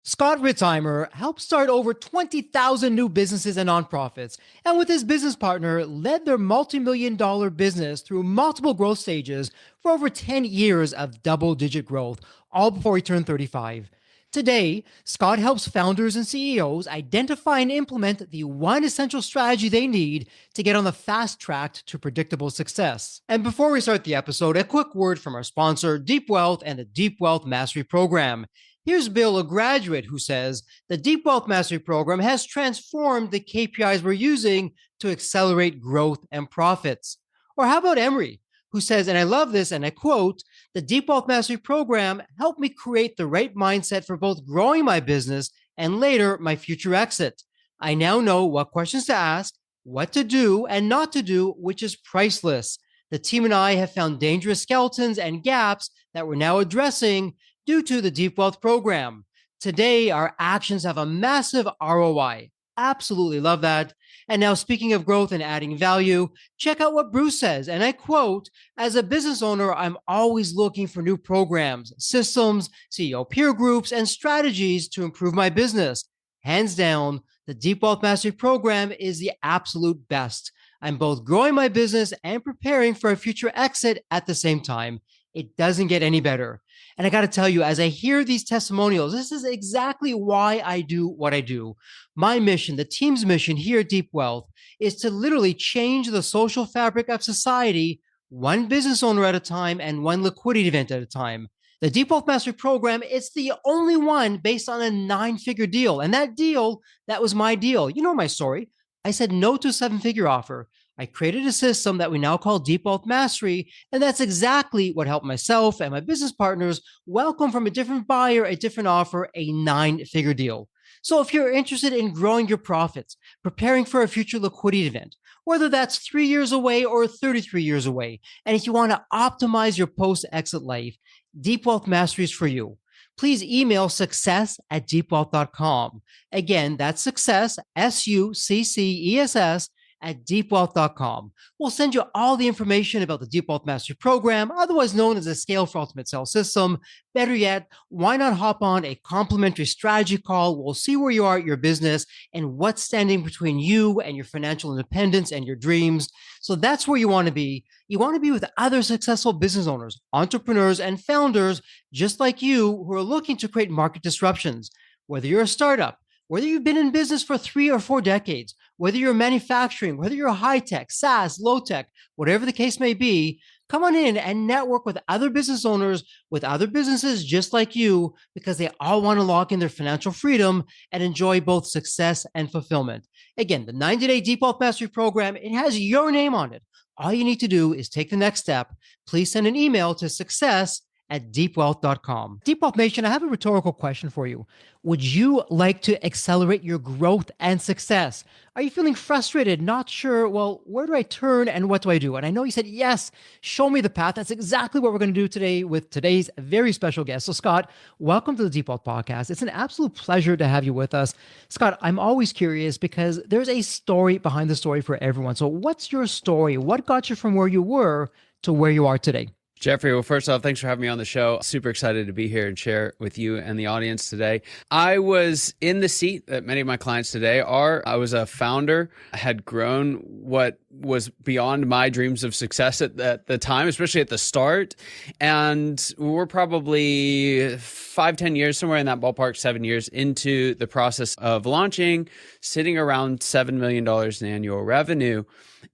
Scott Ritzheimer helped start over 20,000 new businesses and nonprofits, and with his business partner, led their multi-million dollar business through multiple growth stages for over 10 years of double-digit growth, all before he turned 35. Today, Scott helps founders and CEOs identify and implement the one essential strategy they need to get on the fast track to predictable success. And before we start the episode, a quick word from our sponsor, Deep Wealth and the Deep Wealth Mastery Program. Here's Bill, a graduate, who says the Deep Wealth Mastery Program has transformed the KPIs we're using to accelerate growth and profits. Or how about Emery, who says, and I love this, and I quote, the Deep Wealth Mastery Program helped me create the right mindset for both growing my business and later my future exit. I now know what questions to ask, what to do and not to do, which is priceless. The team and I have found dangerous skeletons and gaps that we're now addressing due to the Deep Wealth Program. Today, our actions have a massive ROI. Absolutely love that. And now, speaking of growth and adding value, check out what Bruce says. And I quote, as a business owner, I'm always looking for new programs, systems, CEO peer groups, and strategies to improve my business. Hands down, the Deep Wealth Mastery Program is the absolute best. I'm both growing my business and preparing for a future exit at the same time. It doesn't get any better. And I got to tell you, as I hear these testimonials, this is exactly why I do what I do. My mission, the team's mission here at Deep Wealth, is to literally change the social fabric of society, one business owner at a time and one liquidity event at a time. The Deep Wealth Mastery Program, it's the only one based on a 9-figure deal. And that deal, that was my deal. You know my story. I said no to a 7-figure offer. I created a system that we now call Deep Wealth Mastery, and that's exactly what helped myself and my business partners welcome from a different buyer, a different offer, a 9-figure deal. So if you're interested in growing your profits, preparing for a future liquidity event, whether that's 3 years away or 33 years away, and if you want to optimize your post-exit life, Deep Wealth Mastery is for you. Please email success@deepwealth.com. Again, that's success, SUCCESS, at deepwealth.com. We'll send you all the information about the Deep Wealth Mastery Program, otherwise known as the Scale for Ultimate Sales System. Better yet, why not hop on a complimentary strategy call? We'll see where you are at your business and what's standing between you and your financial independence and your dreams. So that's where you want to be. You want to be with other successful business owners, entrepreneurs, and founders just like you who are looking to create market disruptions. Whether you're a startup, whether you've been in business for 3 or 4 decades, whether you're manufacturing, whether you're high tech, SaaS, low tech, whatever the case may be, come on in and network with other business owners, with other businesses just like you, because they all want to lock in their financial freedom and enjoy both success and fulfillment. Again, the 90-day Deep Wealth Mastery Program, it has your name on it. All you need to do is take the next step. Please send an email to success@deepwealth.com. Deep Wealth Nation, I have a rhetorical question for you. Would you like to accelerate your growth and success? Are you feeling frustrated, not sure, well, where do I turn and what do I do? And I know you said, yes, show me the path. That's exactly what we're going to do today with today's very special guest. So Scott, welcome to the Deep Wealth Podcast. It's an absolute pleasure to have you with us. Scott, I'm always curious because there's a story behind the story for everyone. So what's your story? What got you from where you were to where you are today? Jeffrey, well, first off, thanks for having me on the show. Super excited to be here and share with you and the audience today. I was in the seat that many of my clients today are. I was a founder. I had grown what was beyond my dreams of success at the time, especially at the start. And we're probably 5-10 years, somewhere in that ballpark, 7 years into the process of launching, sitting around $7 million in annual revenue.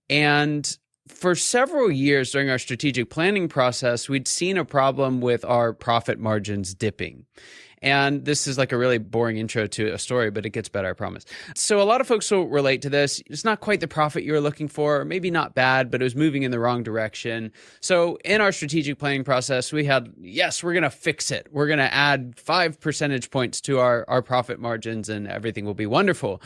And for several years during our strategic planning process, we'd seen a problem with our profit margins dipping. And this is like a really boring intro to a story, but it gets better, I promise. So a lot of folks will relate to this. It's not quite the profit you were looking for, or maybe not bad, but it was moving in the wrong direction. So in our strategic planning process, we had, yes, we're going to fix it. We're going to add 5 percentage points to our profit margins and everything will be wonderful.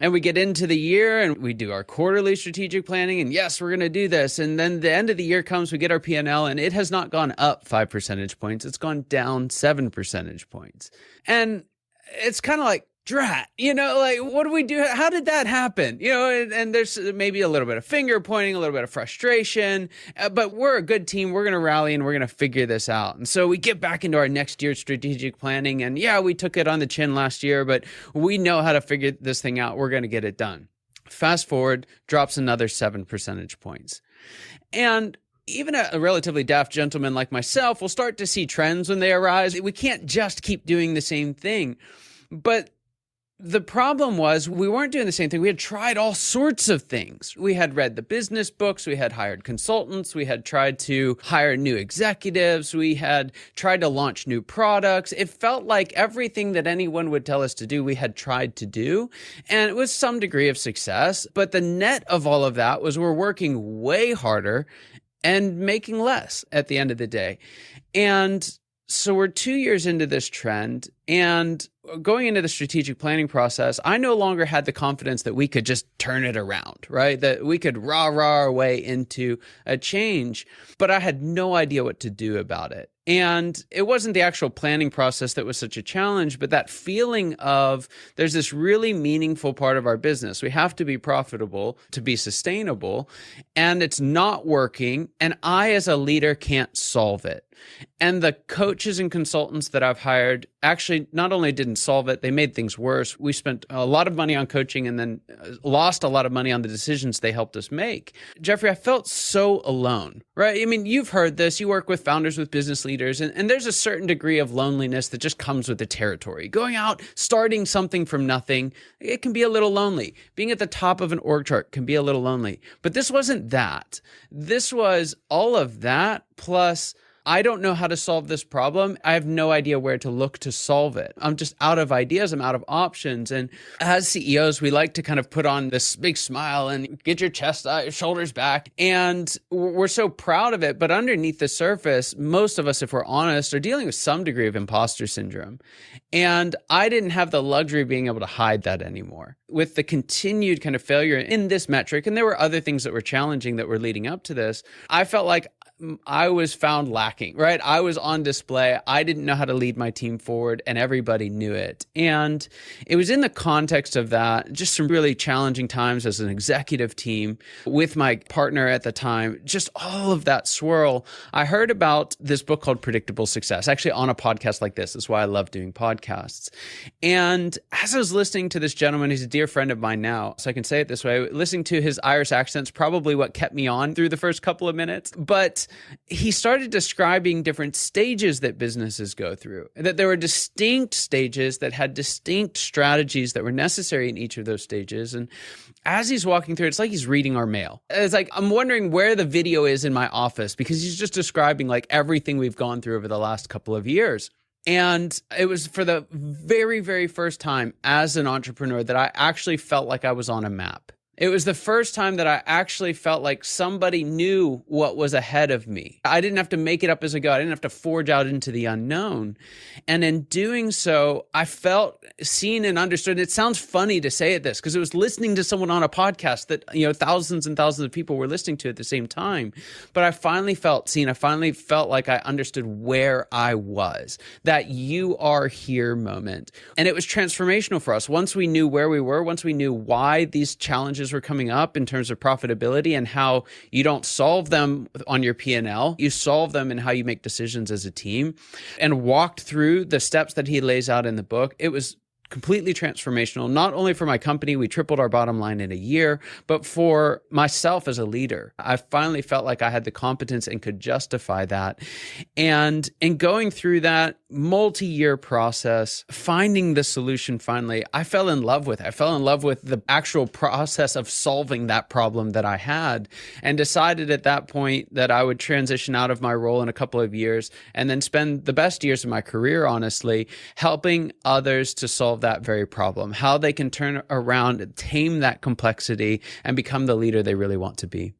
And we get into the year and we do our quarterly strategic planning and yes, we're going to do this. And then the end of the year comes, we get our P&L and it has not gone up 5 percentage points. It's gone down 7 percentage points. And it's kind of like drat, like, what do we do? How did that happen? And there's maybe a little bit of finger pointing, a little bit of frustration, but we're a good team. We're going to rally and we're going to figure this out. And so we get back into our next year's strategic planning. And yeah, we took it on the chin last year, but we know how to figure this thing out. We're going to get it done. Fast forward, drops another 7 percentage points. And even a relatively daft gentleman like myself will start to see trends when they arise. We can't just keep doing the same thing. But the problem was we weren't doing the same thing. We had tried all sorts of things. We had read the business books. We had hired consultants. We had tried to hire new executives. We had tried to launch new products. It felt like everything that anyone would tell us to do, we had tried to do. And it was some degree of success. But the net of all of that was we're working way harder and making less at the end of the day. And so we're 2 years into this trend, and going into the strategic planning process, I no longer had the confidence that we could just turn it around, right? That we could rah our way into a change, but I had no idea what to do about it. And it wasn't the actual planning process that was such a challenge, but that feeling of there's this really meaningful part of our business. We have to be profitable to be sustainable, and it's not working. And I, as a leader, can't solve it. And the coaches and consultants that I've hired actually not only didn't solve it, they made things worse. We spent a lot of money on coaching and then lost a lot of money on the decisions they helped us make. Jeffrey, I felt so alone, right? I mean, you've heard this. You work with founders, with business leaders, and there's a certain degree of loneliness that just comes with the territory. Going out, starting something from nothing, it can be a little lonely. Being at the top of an org chart can be a little lonely. But this wasn't that. This was all of that plus I don't know how to solve this problem. I have no idea where to look to solve it. I'm just out of ideas. I'm out of options. And as CEOs, we like to kind of put on this big smile and get your chest out, your shoulders back. And we're so proud of it. But underneath the surface, most of us, if we're honest, are dealing with some degree of imposter syndrome. And I didn't have the luxury of being able to hide that anymore. With the continued kind of failure in this metric, and there were other things that were challenging that were leading up to this, I felt like I was found lacking, right? I was on display. I didn't know how to lead my team forward, and everybody knew it. And it was in the context of that, just some really challenging times as an executive team with my partner at the time, just all of that swirl. I heard about this book called Predictable Success, actually on a podcast like this. That's why I love doing podcasts. And as I was listening to this gentleman, he's a dear friend of mine now, so I can say it this way, listening to his Irish accent's probably what kept me on through the first couple of minutes. But he started describing different stages that businesses go through, that there were distinct stages that had distinct strategies that were necessary in each of those stages. And as he's walking through, it's like he's reading our mail. It's like, I'm wondering where the video is in my office because he's just describing like everything we've gone through over the last couple of years. And it was for the very, very first time as an entrepreneur that I actually felt like I was on a map. It was the first time that I actually felt like somebody knew what was ahead of me. I didn't have to make it up as I go. I didn't have to forge out into the unknown. And in doing so, I felt seen and understood. It sounds funny to say it this because it was listening to someone on a podcast that, thousands and thousands of people were listening to at the same time. But I finally felt seen. I finally felt like I understood where I was, that you are here moment. And it was transformational for us. Once we knew where we were, once we knew why these challenges were coming up in terms of profitability and how you don't solve them on your P&L, you solve them in how you make decisions as a team, and walked through the steps that he lays out in the book. It was completely transformational, not only for my company, we tripled our bottom line in a year, but for myself as a leader. I finally felt like I had the competence and could justify that. And in going through that multi-year process, finding the solution finally, I fell in love with it. I fell in love with the actual process of solving that problem that I had, and decided at that point that I would transition out of my role in a couple of years and then spend the best years of my career, honestly, helping others to solve that very problem, how they can turn around, tame that complexity, and become the leader they really want to be.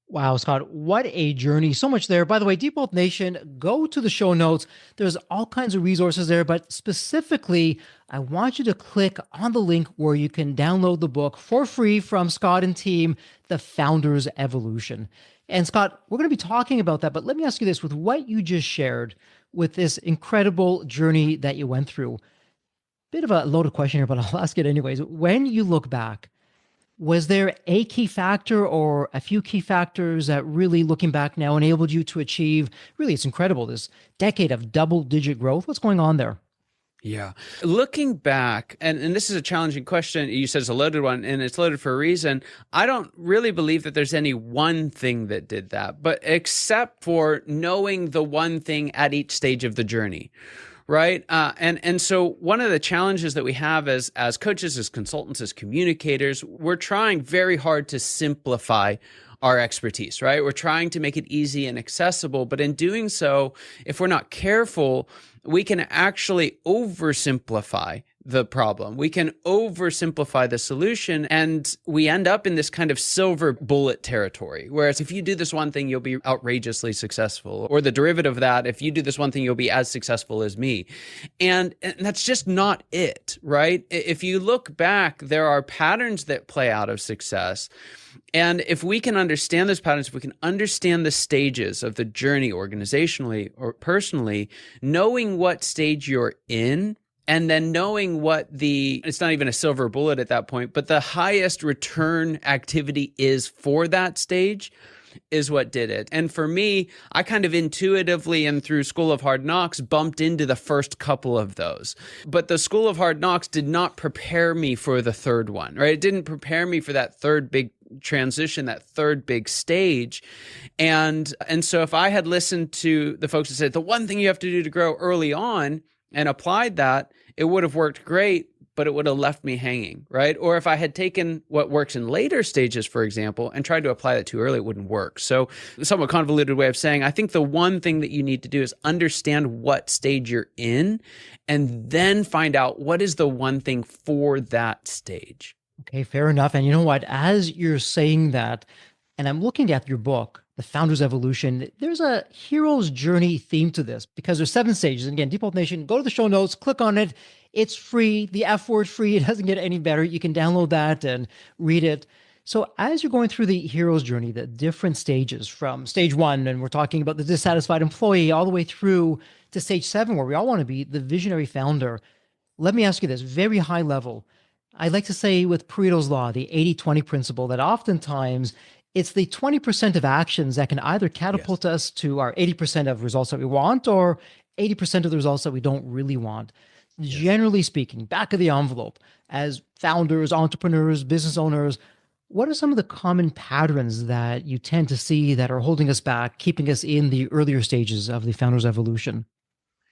Wow, Scott, what a journey. So much there. By the way, Deep Wealth Nation, go to the show notes. There's all kinds of resources there, but specifically, I want you to click on the link where you can download the book for free from Scott and team, The Founder's Evolution. And Scott, we're going to be talking about that, but let me ask you this, with what you just shared, with this incredible journey that you went through, Bit of a loaded question here, but I'll ask it anyways. When you look back, was there a key factor or a few key factors that really, looking back now, enabled you to achieve, really, it's incredible, this decade of double digit growth? What's going on there? Yeah. Looking back, and this is a challenging question. You said it's a loaded one, and it's loaded for a reason. I don't really believe that there's any one thing that did that, but except for knowing the one thing at each stage of the journey. Right. And so one of the challenges that we have as coaches, as consultants, as communicators, we're trying very hard to simplify our expertise, right? We're trying to make it easy and accessible. But in doing so, if we're not careful, we can actually oversimplify the problem. We can oversimplify the solution, and we end up in this kind of silver bullet territory. Whereas if you do this one thing, you'll be outrageously successful. Or the derivative of that, if you do this one thing, you'll be as successful as me. And that's just not it, right? If you look back, there are patterns that play out of success. And if we can understand those patterns, if we can understand the stages of the journey organizationally or personally, knowing what stage you're in, and then knowing what it's not even a silver bullet at that point, but the highest return activity is for that stage is what did it. And for me, I kind of intuitively and through School of Hard Knocks bumped into the first couple of those. But the School of Hard Knocks did not prepare me for the third one, right? It didn't prepare me for that third big transition, that third big stage. And so if I had listened to the folks that said, the one thing you have to do to grow early on, and applied that, it would have worked great, but it would have left me hanging, right? Or if I had taken what works in later stages, for example, and tried to apply that too early, it wouldn't work. So a somewhat convoluted way of saying, I think the one thing that you need to do is understand what stage you're in, and then find out what is the one thing for that stage. Okay, fair enough. And you know what? As you're saying that, and I'm looking at your book, The Founder's Evolution, there's a hero's journey theme to this because there's 7 stages. And again, Deep Wealth Nation, go to the show notes, click on it. It's free. The F word free. It doesn't get any better. You can download that and read it. So as you're going through the hero's journey, the different stages from stage 1, and we're talking about the dissatisfied employee, all the way through to stage 7, where we all want to be, the visionary founder. Let me ask you this, very high level. I like to say with Pareto's law, the 80-20 principle, that oftentimes it's the 20% of actions that can either catapult us to our 80% of results that we want or 80% of the results that we don't really want. Yes. Generally speaking, back of the envelope, as founders, entrepreneurs, business owners, what are some of the common patterns that you tend to see that are holding us back, keeping us in the earlier stages of the founder's evolution?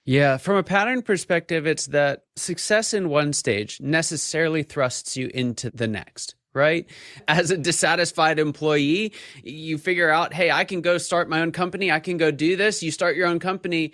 Yeah, from a pattern perspective, it's that success in one stage necessarily thrusts you into the next. Right? As a dissatisfied employee, you figure out, hey, I can go start my own company. I can go do this. You start your own company.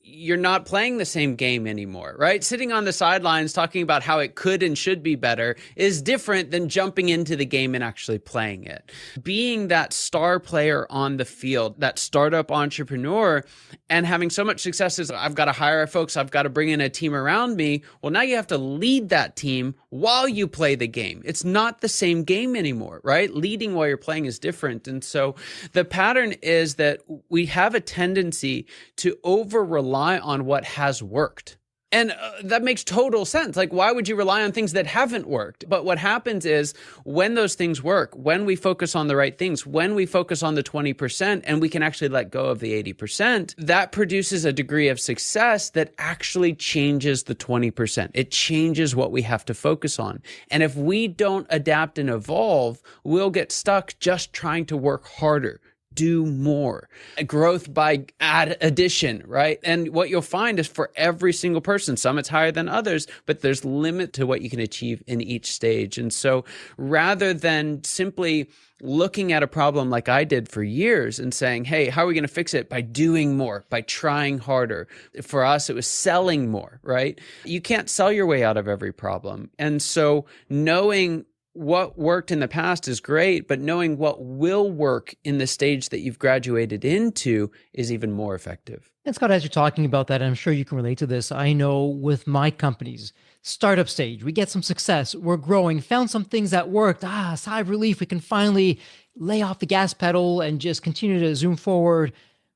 You're not playing the same game anymore, right? Sitting on the sidelines talking about how it could and should be better is different than jumping into the game and actually playing it. Being that star player on the field, that startup entrepreneur, and having so much success is I've got to hire folks, I've got to bring in a team around me. Well, now you have to lead that team while you play the game. It's not the same game anymore, right? Leading while you're playing is different. And so the pattern is that we have a tendency to over-rely on what has worked. And that makes total sense. Like, why would you rely on things that haven't worked? But what happens is when those things work, when we focus on the right things, when we focus on the 20% and we can actually let go of the 80%, that produces a degree of success that actually changes the 20%. It changes what we have to focus on. And if we don't adapt and evolve, we'll get stuck just trying to work harder. Do more. Growth by addition, right? And what you'll find is for every single person, some it's higher than others, but there's limit to what you can achieve in each stage. And so rather than simply looking at a problem like I did for years and saying, hey, how are we going to fix it? By doing more, by trying harder. For us, it was selling more, right? You can't sell your way out of every problem. And so knowing what worked in the past is great, but knowing what will work in the stage that you've graduated into is even more effective. And Scott, as you're talking about that, I'm sure you can relate to this. I know with my company's startup stage, we get some success, we're growing, found some things that worked. Sigh of relief, we can finally lay off the gas pedal and just continue to zoom forward.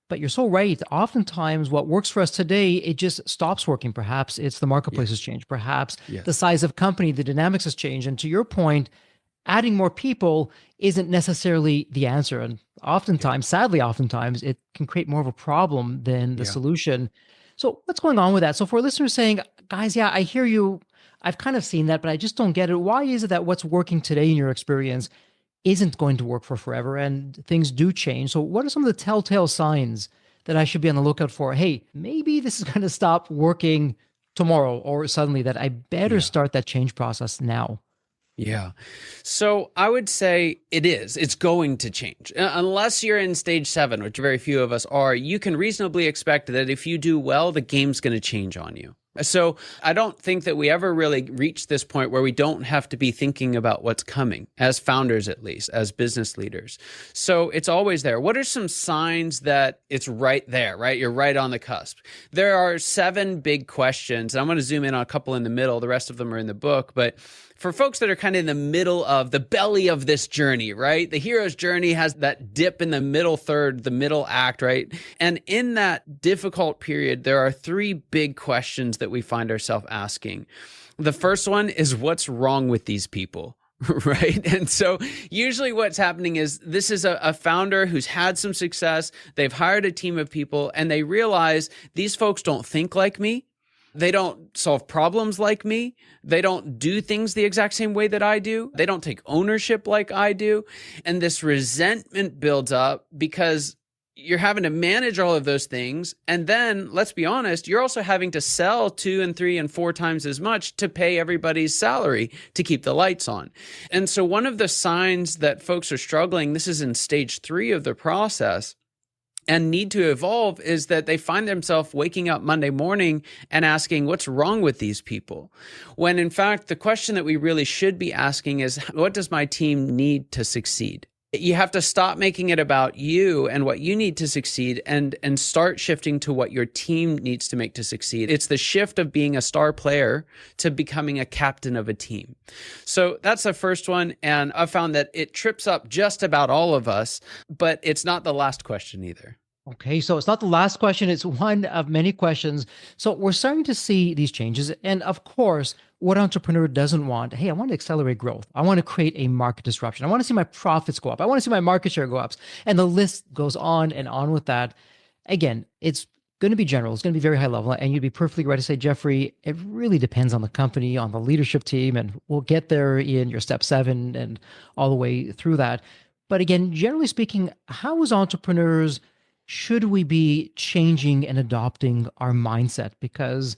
But you're so right. Oftentimes, what works for us today, it just stops working. Perhaps it's the marketplace has Yes. changed. Perhaps the Yes. size of company, the dynamics has changed. And to your point, adding more people isn't necessarily the answer. And Yeah. oftentimes, sadly, oftentimes, it can create more of a problem than the Yeah. solution. So, what's going on with that? So, for listeners saying, guys, yeah, I hear you. I've kind of seen that, but I just don't get it. Why is it that what's working today in your experience isn't going to work for forever and things do change? So, what are some of the telltale signs that I should be on the lookout for? Hey, maybe this is going to stop working tomorrow or suddenly, that I better Yeah. start that change process now. Yeah. So I would say it is. It's going to change. Unless you're in stage 7, which very few of us are, you can reasonably expect that if you do well, the game's going to change on you. So I don't think that we ever really reach this point where we don't have to be thinking about what's coming, as founders at least, as business leaders. So it's always there. What are some signs that it's right there, right? You're right on the cusp. There are 7 big questions. I'm going to zoom in on a couple in the middle. The rest of them are in the book. But for folks that are kind of in the middle of the belly of this journey, right? The hero's journey has that dip in the middle third, the middle act, right? And in that difficult period, there are 3 big questions that we find ourselves asking. The first one is, what's wrong with these people? Right. And so usually what's happening is this is a founder who's had some success. They've hired a team of people and they realize these folks don't think like me. They don't solve problems like me. They don't do things the exact same way that I do. They don't take ownership like I do. And this resentment builds up because you're having to manage all of those things. And then, let's be honest, you're also having to sell 2 and 3 and 4 times as much to pay everybody's salary to keep the lights on. And so one of the signs that folks are struggling, this is in stage 3 of the process, and need to evolve, is that they find themselves waking up Monday morning and asking, what's wrong with these people? When in fact, the question that we really should be asking is, what does my team need to succeed? You have to stop making it about you and what you need to succeed and start shifting to what your team needs to make to succeed. It's the shift of being a star player to becoming a captain of a team. So that's the first one. And I found that it trips up just about all of us, but it's not the last question either. Okay, so it's not the last question, it's one of many questions. So we're starting to see these changes. And of course, what entrepreneur doesn't want? Hey, I want to accelerate growth. I want to create a market disruption. I want to see my profits go up. I want to see my market share go up. And the list goes on and on with that. Again, it's going to be general. It's going to be very high level. And you'd be perfectly right to say, Jeffrey, it really depends on the company, on the leadership team. And we'll get there in your step 7 and all the way through that. But again, generally speaking, how as entrepreneurs should we be changing and adopting our mindset? Because,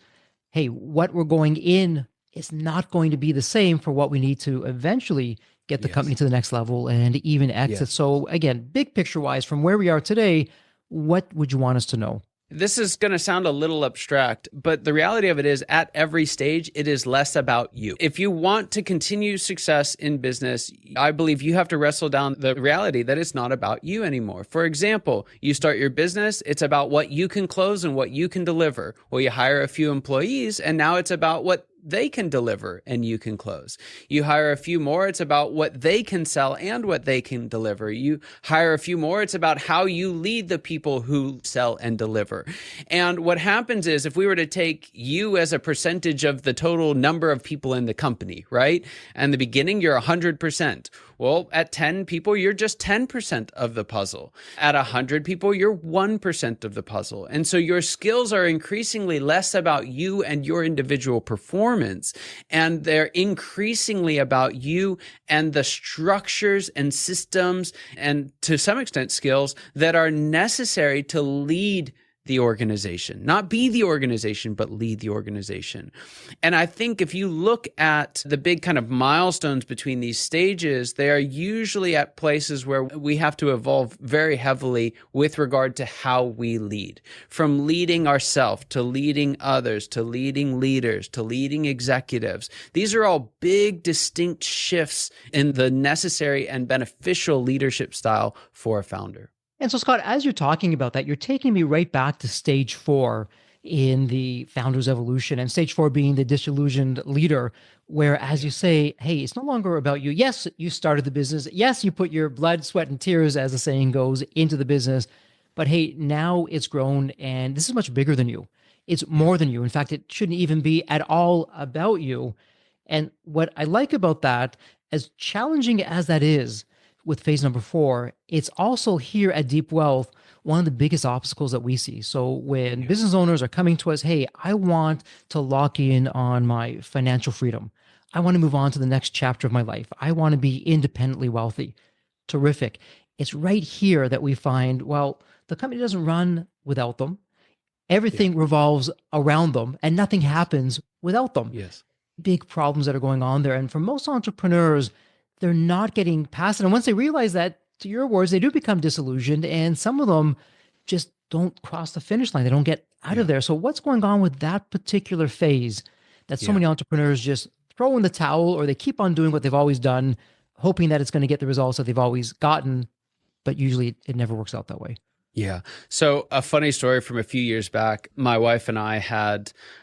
hey, what we're going in is not going to be the same for what we need to eventually get the company Yes. to the next level and even exit. Yes. So again, big picture wise, from where we are today, what would you want us to know? This is going to sound a little abstract, but the reality of it is at every stage, it is less about you. If you want to continue success in business, I believe you have to wrestle down the reality that it's not about you anymore. For example, you start your business, it's about what you can close and what you can deliver. Well, you hire a few employees and now it's about what they can deliver and you can close. You hire a few more, it's about what they can sell and what they can deliver. You hire a few more, it's about how you lead the people who sell and deliver. And what happens is, if we were to take you as a percentage of the total number of people in the company, right? And the beginning, you're 100%. Well, at 10 people, you're just 10% of the puzzle. At 100 people, you're 1% of the puzzle. And so your skills are increasingly less about you and your individual performance, and they're increasingly about you and the structures and systems and, to some extent, skills that are necessary to lead the organization, not be the organization, but lead the organization. And I think if you look at the big kind of milestones between these stages, they are usually at places where we have to evolve very heavily with regard to how we lead. From leading ourselves to leading others, to leading leaders, to leading executives. These are all big, distinct shifts in the necessary and beneficial leadership style for a founder. And so, Scott, as you're talking about that, you're taking me right back to stage 4 in the founder's evolution, and stage 4 being the disillusioned leader, where, as you say, hey, it's no longer about you. Yes, you started the business. Yes, you put your blood, sweat, and tears, as the saying goes, into the business, But hey, now it's grown and this is much bigger than you. It's more than you. In fact, it shouldn't even be at all about you. And what I like about that, as challenging as that is with phase number four, it's also here at Deep Wealth, one of the biggest obstacles that we see. So when business owners are coming to us, hey, I want to lock in on my financial freedom. I want to move on to the next chapter of my life. I want to be independently wealthy. Terrific. It's right here that we find, well, the company doesn't run without them. Everything revolves around them and nothing happens without them. Yes. Big problems that are going on there. And for most entrepreneurs, they're not getting past it. And once they realize that, to your words, they do become disillusioned. And some of them just don't cross the finish line. They don't get out of there. So what's going on with that particular phase that so many entrepreneurs just throw in the towel, or they keep on doing what they've always done, hoping that it's going to get the results that they've always gotten, but usually it never works out that way? Yeah. So a funny story from a few years back, my wife and I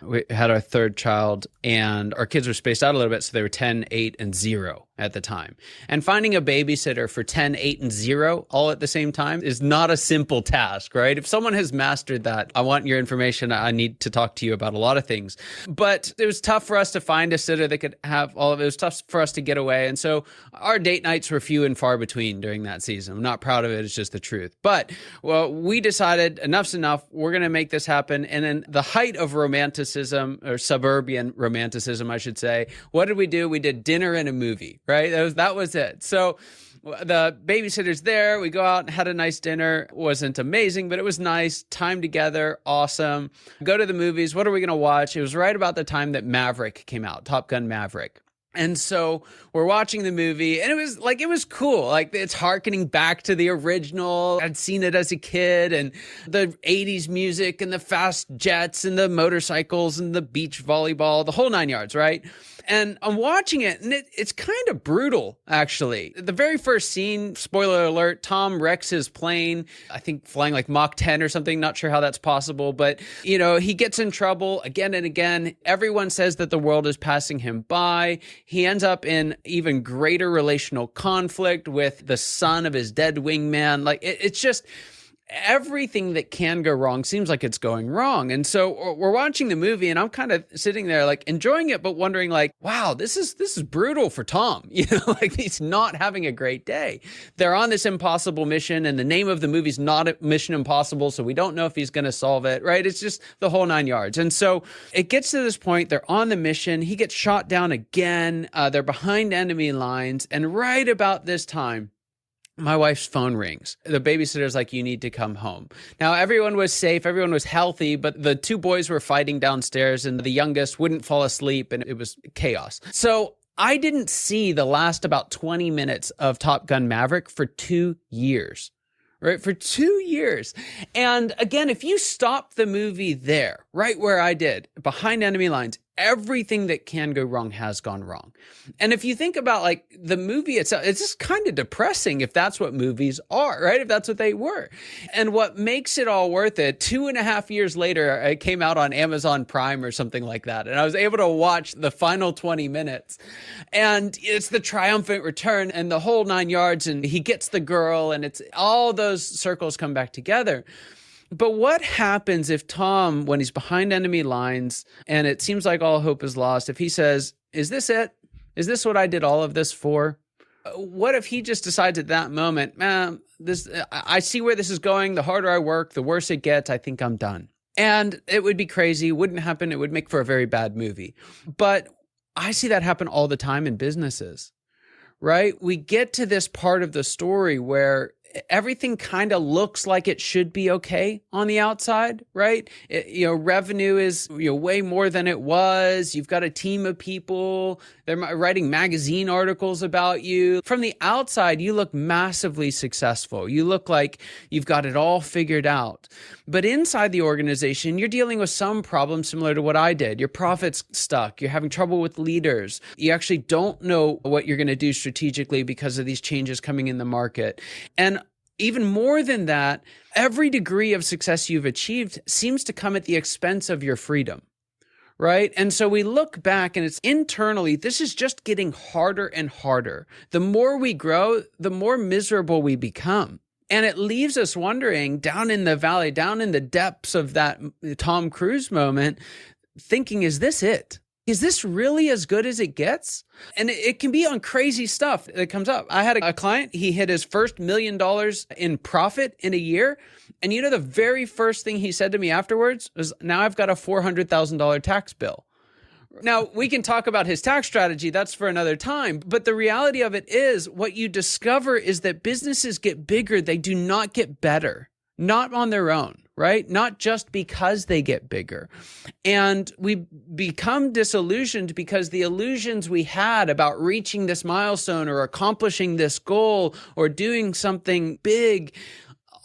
we had our third child, and our kids were spaced out a little bit. So they were 10, 8, and 0 at the time. And finding a babysitter for 10, 8, and 0 all at the same time is not a simple task, right? If someone has mastered that, I want your information. I need to talk to you about a lot of things. But it was tough for us to find a sitter that could have all of it. It was tough for us to get away. And so our date nights were few and far between during that season. I'm not proud of it. It's just the truth. But we decided enough's enough. We're going to make this happen. And in the height of romanticism, or suburban romanticism, I should say, what did we do? We did dinner and a movie, right? That was it. So the babysitter's there. We go out and had a nice dinner. It wasn't amazing, but it was nice. Time together. Awesome. Go to the movies. What are we going to watch? It was right about the time that Maverick came out, Top Gun Maverick. And so we're watching the movie, and it was cool. Like, it's hearkening back to the original. I'd seen it as a kid, and the 80s music and the fast jets and the motorcycles and the beach volleyball, the whole 9 yards, right? And I'm watching it, and it's kind of brutal, actually. The very first scene, spoiler alert, Tom wrecks his plane, I think flying like Mach 10 or something. Not sure how that's possible, but, he gets in trouble again and again. Everyone says that the world is passing him by. He ends up in even greater relational conflict with the son of his dead wingman. Like, it's just... everything that can go wrong seems like it's going wrong. And so we're watching the movie, and I'm kind of sitting there like enjoying it, but wondering like, wow, this is brutal for Tom. Like, he's not having a great day. They're on this impossible mission, and the name of the movie's not Mission Impossible. So we don't know if he's going to solve it, right? It's just the whole 9 yards. And so it gets to this point, they're on the mission. He gets shot down again. They're behind enemy lines. And right about this time, my wife's phone rings. The babysitter's like, you need to come home. Now, everyone was safe. Everyone was healthy, but the two boys were fighting downstairs, and the youngest wouldn't fall asleep, and it was chaos. So I didn't see the last about 20 minutes of Top Gun Maverick for 2 years. Right? For 2 years. And again, if you stop the movie there, right where I did, behind enemy lines, everything that can go wrong has gone wrong. And if you think about like the movie itself, it's just kind of depressing if that's what movies are, right? If that's what they were. And what makes it all worth it, 2.5 years later, it came out on Amazon Prime or something like that. And I was able to watch the final 20 minutes. And it's the triumphant return and the whole 9 yards. And he gets the girl, and it's all those circles come back together. But what happens if Tom, when he's behind enemy lines and it seems like all hope is lost, if he says, is this it? Is this what I did all of this for? What if he just decides at that moment, man, I see where this is going. The harder I work, the worse it gets. I think I'm done. And it would be crazy. It wouldn't happen. It would make for a very bad movie. But I see that happen all the time in businesses, right? We get to this part of the story where everything kind of looks like it should be okay on the outside, right? Revenue is way more than it was. You've got a team of people. They're writing magazine articles about you. From the outside, you look massively successful. You look like you've got it all figured out. But inside the organization, you're dealing with some problem similar to what I did. Your profit's stuck. You're having trouble with leaders. You actually don't know what you're going to do strategically because of these changes coming in the market. And even more than that, every degree of success you've achieved seems to come at the expense of your freedom, right? And so we look back, and it's internally, this is just getting harder and harder. The more we grow, the more miserable we become. And it leaves us wondering down in the valley, down in the depths of that Tom Cruise moment, thinking, is this it? Is this really as good as it gets? And it can be on crazy stuff that comes up. I had a client, he hit his first $1 million in profit in a year. And you know, the very first thing he said to me afterwards was, now I've got a $400,000 tax bill. Now, we can talk about his tax strategy. That's for another time. But the reality of it is, what you discover is that businesses get bigger. They do not get better, not on their own, right? Not just because they get bigger. And we become disillusioned because the illusions we had about reaching this milestone or accomplishing this goal or doing something big,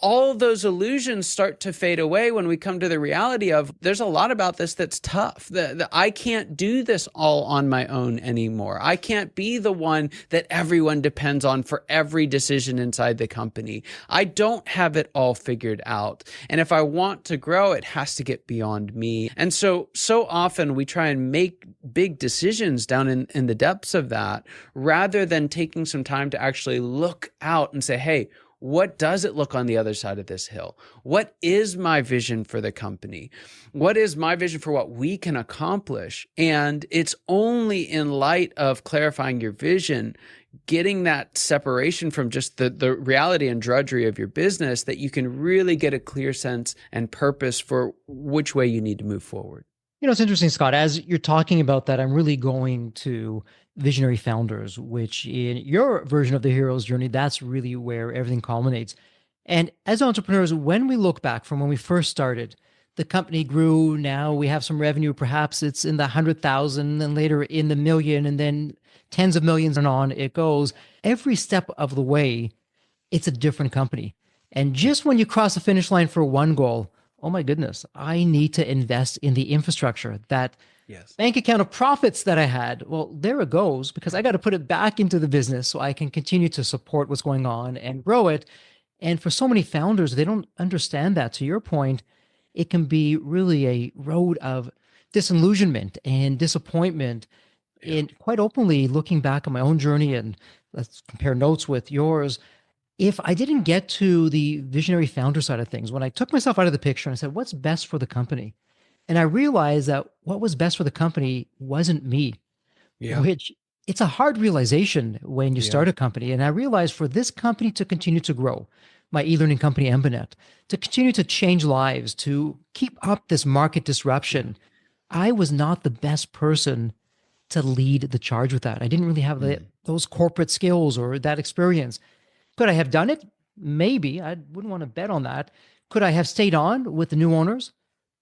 all those illusions start to fade away when we come to the reality of there's a lot about this that's tough. I can't do this all on my own anymore. I can't be the one that everyone depends on for every decision inside the company. I don't have it all figured out. And if I want to grow, it has to get beyond me. And so often we try and make big decisions down in the depths of that, rather than taking some time to actually look out and say, hey, what does it look on the other side of this hill? What is my vision for the company? What is my vision for what we can accomplish? And it's only in light of clarifying your vision, getting that separation from just the reality and drudgery of your business, that you can really get a clear sense and purpose for which way you need to move forward. You know, it's interesting, Scott, as you're talking about that, I'm really going to visionary founders, which in your version of the hero's journey, that's really where everything culminates. And as entrepreneurs, when we look back from when we first started, the company grew. Now we have some revenue. Perhaps it's in the 100,000 and later in the million and then tens of millions and on it goes. Every step of the way, it's a different company. And just when you cross the finish line for one goal, oh my goodness, I need to invest in the infrastructure, that bank account of profits that I had. Well, there it goes, because I got to put it back into the business so I can continue to support what's going on and grow it. And for so many founders, they don't understand that. To your point, it can be really a road of disillusionment and disappointment. And quite openly, looking back on my own journey, and let's compare notes with yours, if I didn't get to the visionary founder side of things, when I took myself out of the picture and I said, what's best for the company? And I realized that what was best for the company wasn't me, which it's a hard realization when you start a company. And I realized for this company to continue to grow, my e-learning company, Embanet, to continue to change lives, to keep up this market disruption, I was not the best person to lead the charge with that. I didn't really have those corporate skills or that experience. Could I have done it? Maybe. I wouldn't want to bet on that. Could I have stayed on with the new owners?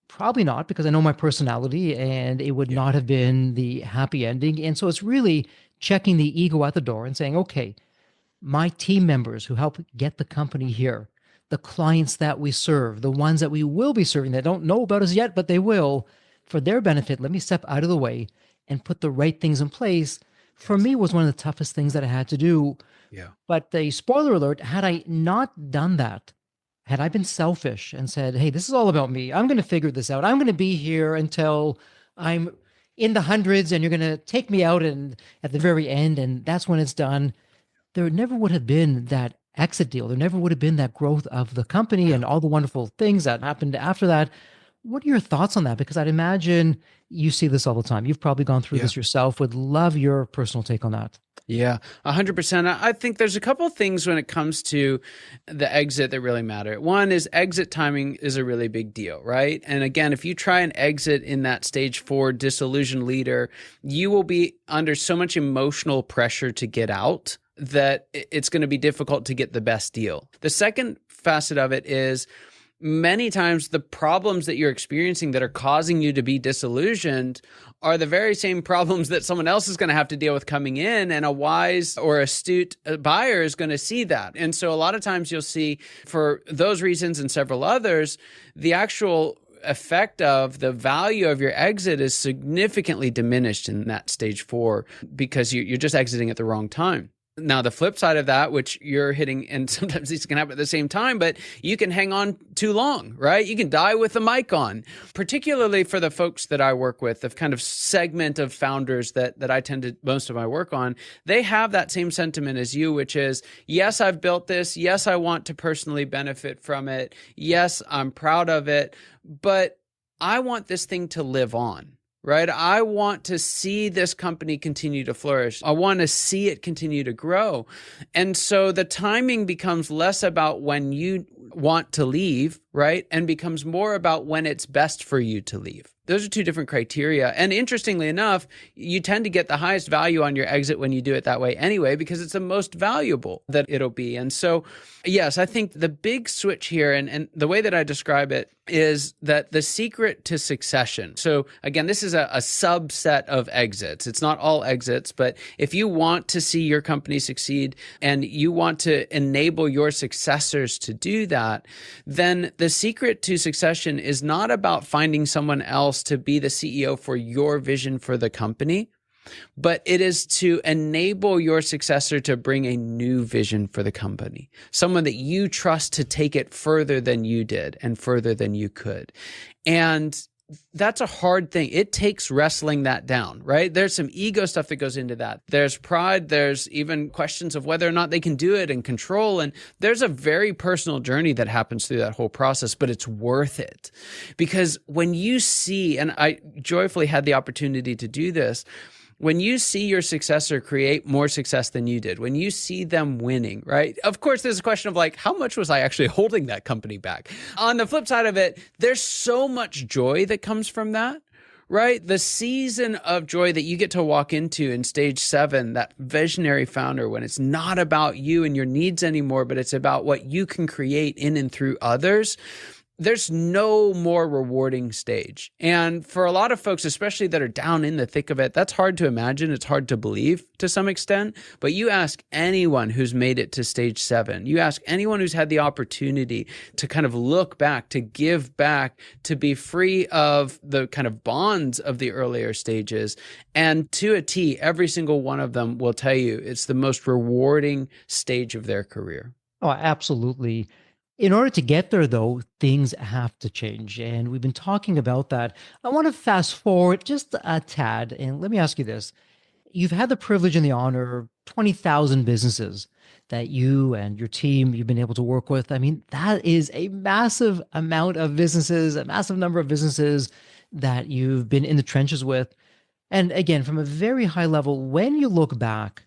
Probably not, because I know my personality and it would not have been the happy ending. And so it's really checking the ego at the door and saying, okay, my team members who help get the company here, the clients that we serve, the ones that we will be serving that don't know about us yet, but they will, for their benefit, let me step out of the way and put the right things in place. For me, was one of the toughest things that I had to do. But the spoiler alert, had I not done that, had I been selfish and said, hey, this is all about me, I'm going to figure this out, I'm going to be here until I'm in the hundreds and you're going to take me out and at the very end, and that's when it's done, there never would have been that exit deal. There never would have been that growth of the company and all the wonderful things that happened after that. What are your thoughts on that? Because I'd imagine you see this all the time. You've probably gone through this yourself. Would love your personal take on that. Yeah, 100%. I think there's a couple of things when it comes to the exit that really matter. One is exit timing is a really big deal, right? And again, if you try and exit in that stage 4 disillusioned leader, you will be under so much emotional pressure to get out that it's going to be difficult to get the best deal. The second facet of it is, many times the problems that you're experiencing that are causing you to be disillusioned are the very same problems that someone else is going to have to deal with coming in, and a wise or astute buyer is going to see that. And so a lot of times you'll see, for those reasons and several others, the actual effect of the value of your exit is significantly diminished in that stage 4 because you're just exiting at the wrong time. Now, the flip side of that, which you're hitting, and sometimes these can happen at the same time, but you can hang on too long, right? You can die with the mic on, particularly for the folks that I work with, the kind of segment of founders that I tend to most of my work on. They have that same sentiment as you, which is, yes, I've built this. Yes, I want to personally benefit from it. Yes, I'm proud of it, but I want this thing to live on. Right? I want to see this company continue to flourish. I want to see it continue to grow. And so the timing becomes less about when you want to leave, right? And becomes more about when it's best for you to leave. Those are two different criteria. And interestingly enough, you tend to get the highest value on your exit when you do it that way anyway, because it's the most valuable that it'll be. And so, yes, I think the big switch here, and the way that I describe it, is that the secret to succession. So again, this is a subset of exits. It's not all exits, but if you want to see your company succeed and you want to enable your successors to do that, then the secret to succession is not about finding someone else to be the CEO for your vision for the company, but it is to enable your successor to bring a new vision for the company, someone that you trust to take it further than you did and further than you could. And that's a hard thing. It takes wrestling that down, right? There's some ego stuff that goes into that. There's pride. There's even questions of whether or not they can do it and control. And there's a very personal journey that happens through that whole process, but it's worth it. Because when you see, and I joyfully had the opportunity to do this, when you see your successor create more success than you did, when you see them winning, right? Of course, there's a question of like, how much was I actually holding that company back? On the flip side of it, there's so much joy that comes from that, right? The season of joy that you get to walk into in stage 7, that visionary founder, when it's not about you and your needs anymore, but it's about what you can create in and through others. There's no more rewarding stage. And for a lot of folks, especially that are down in the thick of it, that's hard to imagine. It's hard to believe to some extent. But you ask anyone who's made it to stage 7, you ask anyone who's had the opportunity to kind of look back, to give back, to be free of the kind of bonds of the earlier stages. And to a T, every single one of them will tell you it's the most rewarding stage of their career. Oh, absolutely. In order to get there, though, things have to change. And we've been talking about that. I want to fast forward just a tad. And let me ask you this. You've had the privilege and the honor of 20,000 businesses that you and your team, you've been able to work with. I mean, that is a massive amount of businesses, a massive number of businesses that you've been in the trenches with. And again, from a very high level, when you look back,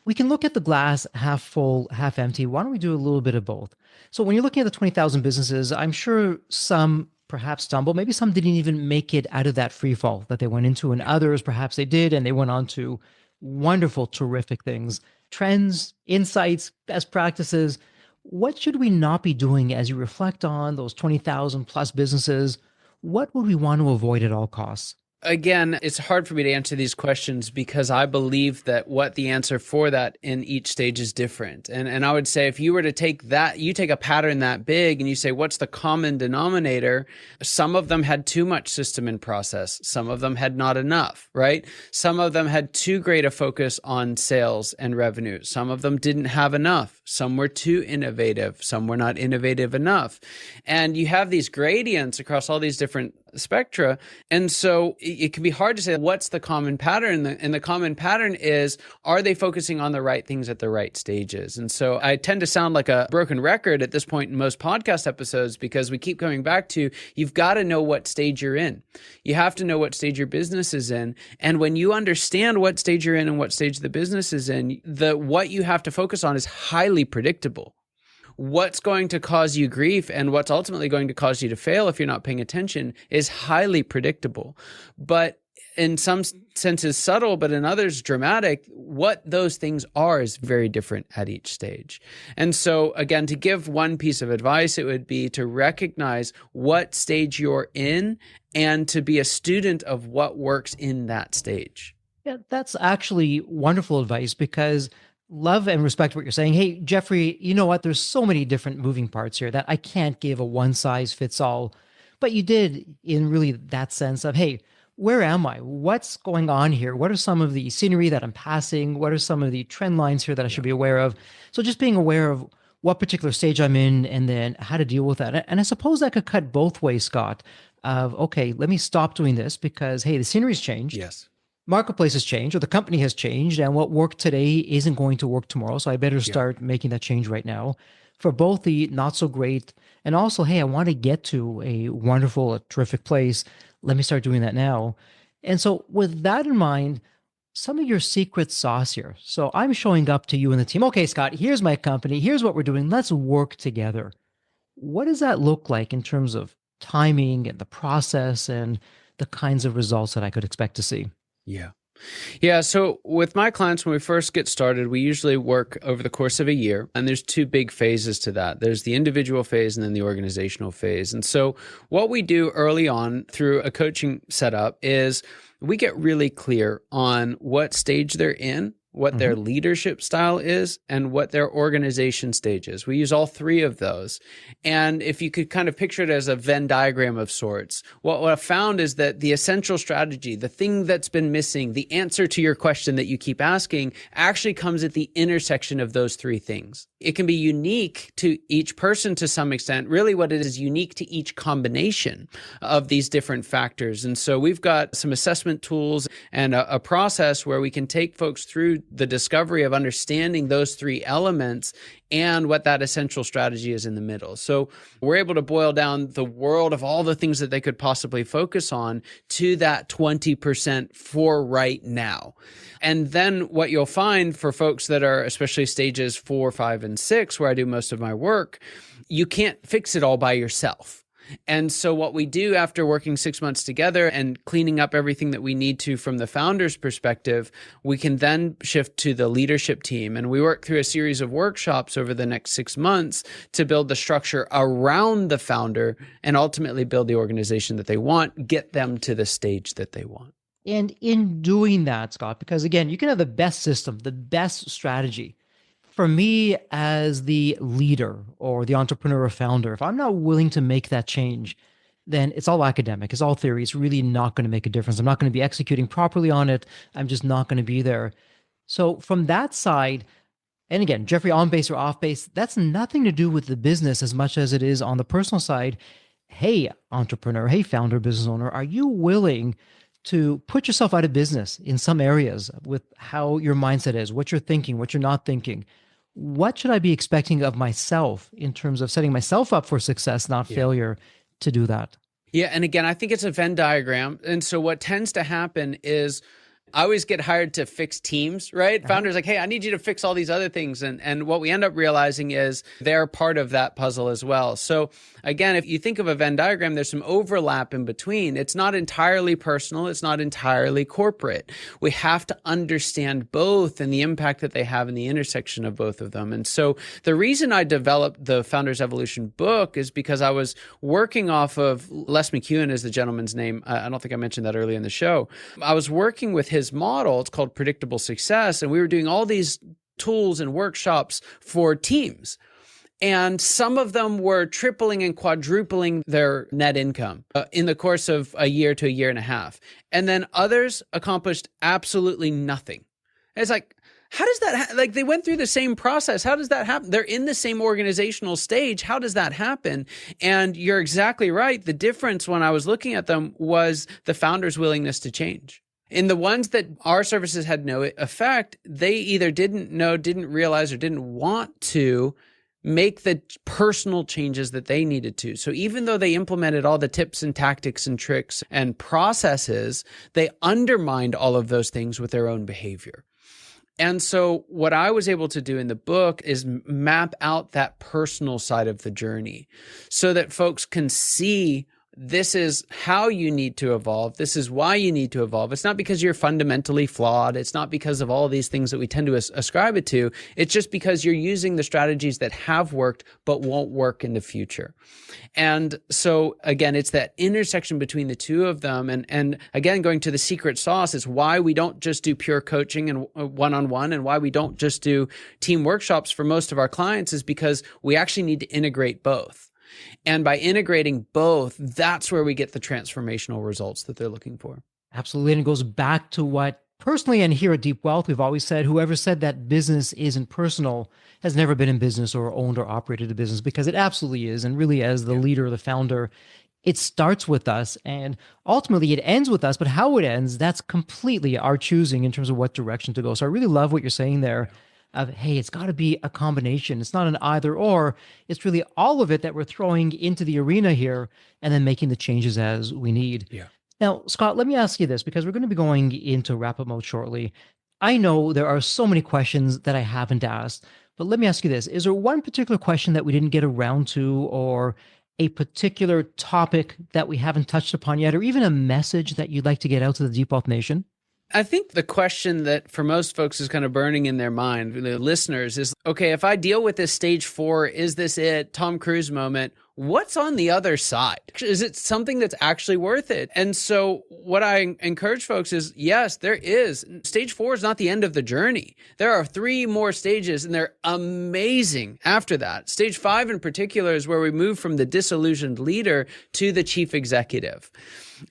we can look at the glass half full, half empty. Why don't we do a little bit of both? So when you're looking at the 20,000 businesses, I'm sure some perhaps stumble. Maybe some didn't even make it out of that free fall that they went into, and others perhaps they did, and they went on to wonderful, terrific things. Trends, insights, best practices. What should we not be doing as you reflect on those 20,000 plus businesses? What would we want to avoid at all costs? Again, it's hard for me to answer these questions because I believe that what the answer for that in each stage is different. And I would say if you were to take that, you take a pattern that big and you say, what's the common denominator? Some of them had too much system and process. Some of them had not enough, right? Some of them had too great a focus on sales and revenue. Some of them didn't have enough. Some were too innovative. Some were not innovative enough. And you have these gradients across all these different spectra. And so it can be hard to say what's the common pattern. And the common pattern is, are they focusing on the right things at the right stages? And so I tend to sound like a broken record at this point in most podcast episodes because we keep coming back to, you've got to know what stage you're in. You have to know what stage your business is in. And when you understand what stage you're in and what stage the business is in, what you have to focus on is highly predictable. What's going to cause you grief and what's ultimately going to cause you to fail if you're not paying attention is highly predictable. But in some senses subtle, but in others dramatic, what those things are is very different at each stage. And so again, to give one piece of advice, it would be to recognize what stage you're in and to be a student of what works in that stage. Yeah, that's actually wonderful advice because love and respect what you're saying. Hey, Jeffrey, you know what? There's so many different moving parts here that I can't give a one size fits all. But you did in really that sense of, hey, where am I? What's going on here? What are some of the scenery that I'm passing? What are some of the trend lines here that I should be aware of? So just being aware of what particular stage I'm in and then how to deal with that. And I suppose that could cut both ways, Scott, of, okay, let me stop doing this because, hey, the scenery's changed. Yes. Marketplace has changed or the company has changed and what worked today isn't going to work tomorrow. So I better start making that change right now for both the not so great and also, hey, I want to get to a wonderful, a terrific place. Let me start doing that now. And so with that in mind, some of your secret sauce here. So I'm showing up to you and the team. Okay, Scott, here's my company. Here's what we're doing. Let's work together. What does that look like in terms of timing and the process and the kinds of results that I could expect to see? Yeah. Yeah. So with my clients, when we first get started, we usually work over the course of a year. And there's two big phases to that. There's the individual phase and then the organizational phase. And so what we do early on through a coaching setup is we get really clear on what stage they're in, what their leadership style is, and what their organization stage is. We use all three of those. And if you could kind of picture it as a Venn diagram of sorts, what I found is that the essential strategy, the thing that's been missing, the answer to your question that you keep asking, actually comes at the intersection of those three things. It can be unique to each person to some extent. Really what it is unique to each combination of these different factors. And so we've got some assessment tools and a process where we can take folks through the discovery of understanding those three elements and what that essential strategy is in the middle. So we're able to boil down the world of all the things that they could possibly focus on to that 20% for right now. And then what you'll find for folks that are especially stages 4, 5, and 6, where I do most of my work, you can't fix it all by yourself. And so what we do after working 6 months together and cleaning up everything that we need to from the founder's perspective, we can then shift to the leadership team. And we work through a series of workshops over the next 6 months to build the structure around the founder and ultimately build the organization that they want, get them to the stage that they want. And in doing that, Scott, because again, you can have the best system, the best strategy. For me as the leader or the entrepreneur or founder, if I'm not willing to make that change, then it's all academic. It's all theory. It's really not going to make a difference. I'm not going to be executing properly on it. I'm just not going to be there. So from that side, and again, Jeffrey, on base or off base, that's nothing to do with the business as much as it is on the personal side. Hey, entrepreneur, hey, founder, business owner, are you willing to put yourself out of business in some areas with how your mindset is, what you're thinking, what you're not thinking? What should I be expecting of myself in terms of setting myself up for success, not failure, to do that? Yeah. And again, I think it's a Venn diagram. And so what tends to happen is I always get hired to fix teams, right? Founders like, hey, I need you to fix all these other things. And what we end up realizing is they're part of that puzzle as well. So again, if you think of a Venn diagram, there's some overlap in between. It's not entirely personal. It's not entirely corporate. We have to understand both and the impact that they have in the intersection of both of them. And so the reason I developed the Founders Evolution book is because I was working off of Les McEwen is the gentleman's name. I don't think I mentioned that earlier in the show. I was working with his model. It's called Predictable Success. And we were doing all these tools and workshops for teams. And some of them were tripling and quadrupling their net income in the course of a year to a year and a half. And then others accomplished absolutely nothing. And it's like, how does that like they went through the same process? How does that happen? They're in the same organizational stage. How does that happen? And you're exactly right. The difference when I was looking at them was the founder's willingness to change. In the ones that our services had no effect, they either didn't know, didn't realize, or didn't want to make the personal changes that they needed to. So even though they implemented all the tips and tactics and tricks and processes, they undermined all of those things with their own behavior. And so what I was able to do in the book is map out that personal side of the journey so that folks can see this is how you need to evolve. This is why you need to evolve. It's not because you're fundamentally flawed. It's not because of all these things that we tend to ascribe it to. It's just because you're using the strategies that have worked but won't work in the future. And so again, it's that intersection between the two of them. And again, going to the secret sauce is why we don't just do pure coaching and one-on-one, and why we don't just do team workshops for most of our clients is because we actually need to integrate both. And by integrating both, that's where we get the transformational results that they're looking for. Absolutely. And it goes back to what personally and here at Deep Wealth, we've always said whoever said that business isn't personal has never been in business or owned or operated a business, because it absolutely is. And really, as the Yeah. leader, the founder, it starts with us and ultimately it ends with us. But how it ends, that's completely our choosing in terms of what direction to go. So I really love what you're saying there of, hey, it's got to be a combination. It's not an either or. It's really all of it that we're throwing into the arena here and then making the changes as we need. Yeah. Now, Scott, let me ask you this because we're going to be going into wrap up mode shortly. I know there are so many questions that I haven't asked, but let me ask you this. Is there one particular question that we didn't get around to, or a particular topic that we haven't touched upon yet, or even a message that you'd like to get out to the Deep Wealth Nation? I think the question that for most folks is kind of burning in their mind, the listeners, is, okay, if I deal with this stage 4, is this it? Tom Cruise moment. What's on the other side? Is it something that's actually worth it? And so what I encourage folks is, yes, there is. Stage 4 is not the end of the journey. There are 3 more stages and they're amazing after that. Stage 5 in particular is where we move from the disillusioned leader to the chief executive.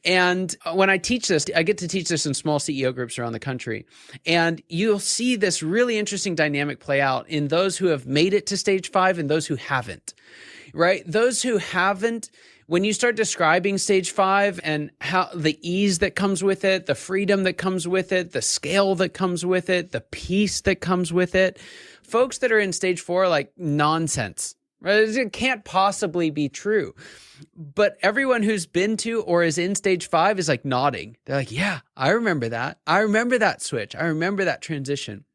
And when I teach this, I get to teach this in small CEO groups around the country. And you'll see this really interesting dynamic play out in those who have made it to stage 5 and those who haven't, right? Those who haven't, when you start describing stage 5 and how the ease that comes with it, the freedom that comes with it, the scale that comes with it, the peace that comes with it, folks that are in stage 4 are like, nonsense. Right? It can't possibly be true. But everyone who's been to or is in stage 5 is like nodding. They're like, yeah, I remember that. I remember that switch. I remember that transition.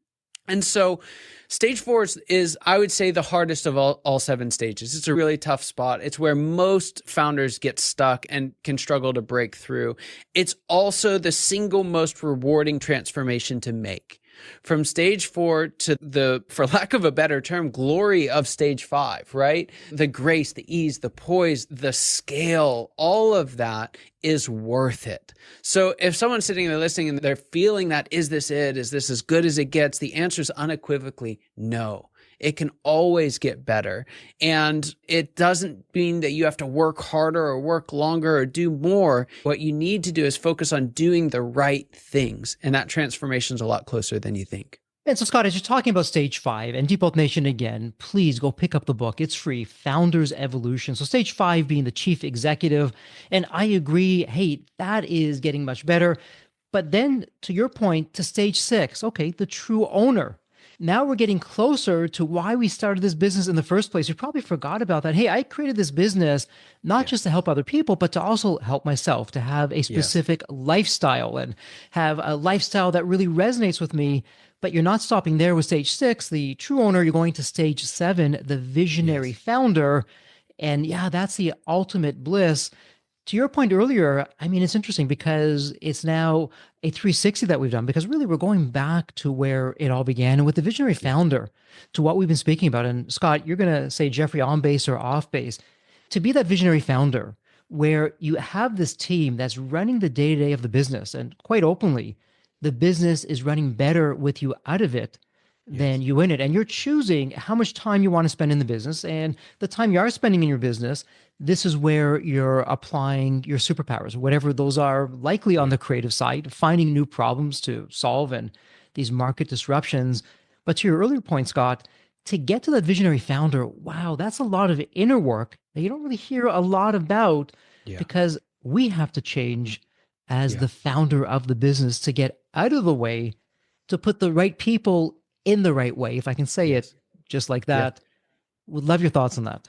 And so stage 4 is, I would say, the hardest of all 7 stages. It's a really tough spot. It's where most founders get stuck and can struggle to break through. It's also the single most rewarding transformation to make. From stage 4 to the, for lack of a better term, glory of stage 5, right? The grace, the ease, the poise, the scale, all of that is worth it. So if someone's sitting there listening and they're feeling that, is this it? Is this as good as it gets? The answer is unequivocally no. It can always get better. And it doesn't mean that you have to work harder or work longer or do more. What you need to do is focus on doing the right things. And that transformation is a lot closer than you think. And so, Scott, as you're talking about stage 5 and Deep Wealth Nation, again, please go pick up the book. It's free, Founders Evolution. So stage 5 being the chief executive. And I agree, hey, that is getting much better. But then to your point, to stage 6, okay, the true owner. Now we're getting closer to why we started this business in the first place. You probably forgot about that. Hey, I created this business not just to help other people, but to also help myself, to have a specific lifestyle and have a lifestyle that really resonates with me. But you're not stopping there with stage 6, the true owner. You're going to stage 7, the visionary founder. And yeah, that's the ultimate bliss. To your point earlier, I mean, it's interesting because it's now a 360 that we've done, because really we're going back to where it all began. And with the visionary founder, to what we've been speaking about. And Scott, you're going to say Jeffrey on base or off base. To be that visionary founder where you have this team that's running the day-to-day of the business, and quite openly, the business is running better with you out of it than you in it. And you're choosing how much time you want to spend in the business. And the time you are spending in your business, this is where you're applying your superpowers, whatever those are, likely on the creative side, finding new problems to solve and these market disruptions. But to your earlier point, Scott, to get to that visionary founder, wow, that's a lot of inner work that you don't really hear a lot about, because we have to change as the founder of the business to get out of the way, to put the right people in the right way, if I can say it just like that. Would love your thoughts on that.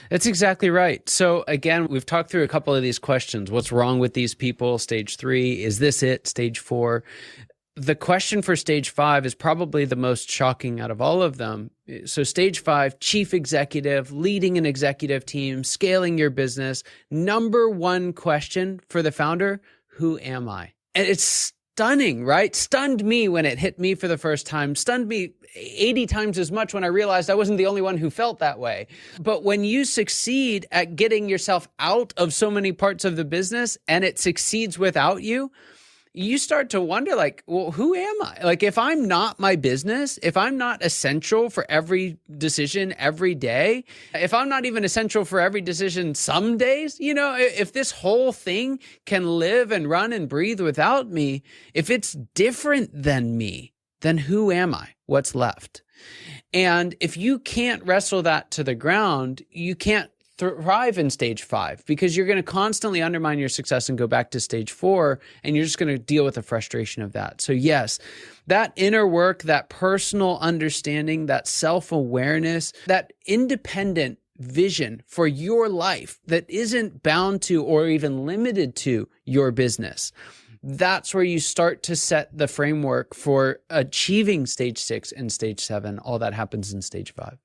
That's exactly right. So again, we've talked through a couple of these questions. What's wrong with these people? Stage 3, is this it? Stage 4. The question for stage 5 is probably the most shocking out of all of them. So stage 5, chief executive, leading an executive team, scaling your business. Number 1 question for the founder, who am I? And it's stunning, right? Stunned me when it hit me for the first time, stunned me 80 times as much when I realized I wasn't the only one who felt that way. But when you succeed at getting yourself out of so many parts of the business and it succeeds without you, you start to wonder, like, well, who am I? Like, if I'm not my business, if I'm not essential for every decision every day, if I'm not even essential for every decision some days, if this whole thing can live and run and breathe without me, if it's different than me, then who am I? What's left? And if you can't wrestle that to the ground, you can't thrive in stage 5, because you're going to constantly undermine your success and go back to stage 4, and you're just going to deal with the frustration of that. So yes, that inner work, that personal understanding, that self-awareness, that independent vision for your life that isn't bound to or even limited to your business. That's where you start to set the framework for achieving stage 6 and stage 7. All that happens in stage 5.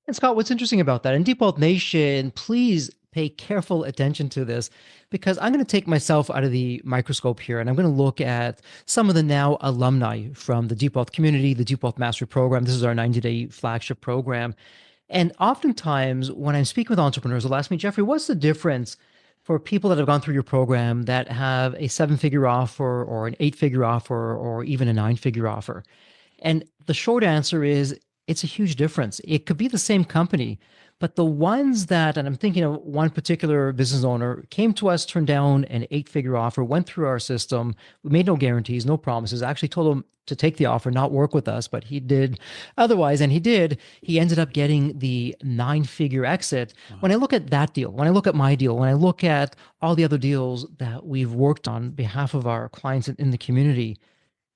And Scott, what's interesting about that, and Deep Wealth Nation, please pay careful attention to this, because I'm going to take myself out of the microscope here, and I'm going to look at some of the now alumni from the Deep Wealth community, the Deep Wealth Mastery Program. This is our 90-day flagship program. And oftentimes when I'm speaking with entrepreneurs, they'll ask me, Jeffrey, what's the difference for people that have gone through your program that have a 7-figure offer or an 8-figure offer or even a 9-figure offer? And the short answer is, it's a huge difference. It could be the same company, but the ones that, and I'm thinking of one particular business owner, came to us, turned down an 8-figure offer, went through our system. We made no guarantees, no promises. I actually told him to take the offer, not work with us, but he did otherwise. And he did. He ended up getting the 9-figure exit. Wow. When I look at that deal, when I look at my deal, when I look at all the other deals that we've worked on behalf of our clients in the community,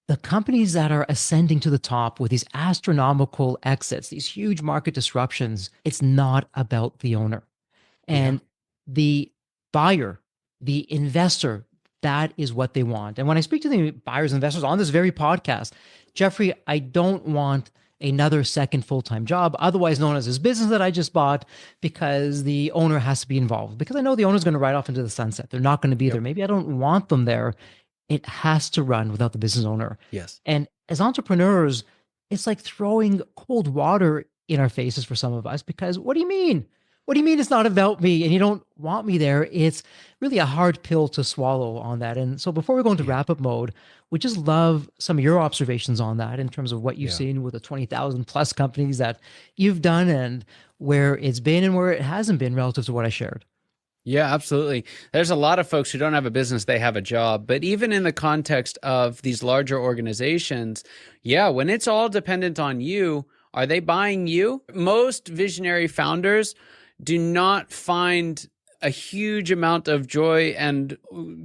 the companies that are ascending to the top with these astronomical exits, these huge market disruptions, it's not about the owner. And the buyer, the investor, that is what they want. And when I speak to the buyers and investors on this very podcast, Jeffrey, I don't want another second full-time job, otherwise known as this business that I just bought, because the owner has to be involved. Because I know the owner's going to ride off into the sunset. They're not going to be there. Maybe I don't want them there. It has to run without the business owner. Yes. And as entrepreneurs, it's like throwing cold water in our faces for some of us, because what do you mean? What do you mean it's not about me and you don't want me there? It's really a hard pill to swallow on that. And so before we go into wrap-up mode, we just love some of your observations on that in terms of what you've seen with the 20,000 plus companies that you've done, and where it's been and where it hasn't been relative to what I shared. Yeah, absolutely. There's a lot of folks who don't have a business, they have a job. But even in the context of these larger organizations, when it's all dependent on you, are they buying you? Most visionary founders do not find a huge amount of joy and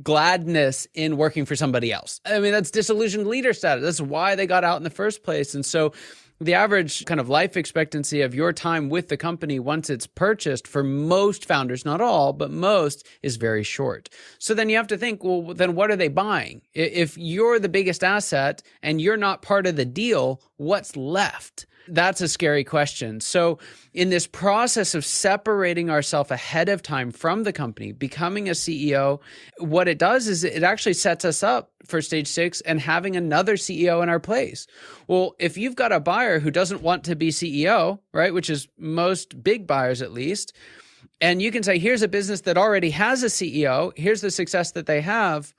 gladness in working for somebody else. I mean, that's disillusioned leader status. That's why they got out in the first place. And so the average kind of life expectancy of your time with the company once it's purchased for most founders, not all, but most, is very short. So then you have to think, well, then what are they buying? If you're the biggest asset and you're not part of the deal, what's left? That's a scary question. So in this process of separating ourselves ahead of time from the company, becoming a CEO, what it does is it actually sets us up for stage 6 and having another CEO in our place. Well, if you've got a buyer who doesn't want to be CEO, right, which is most big buyers at least, and you can say, here's a business that already has a CEO, here's the success that they have.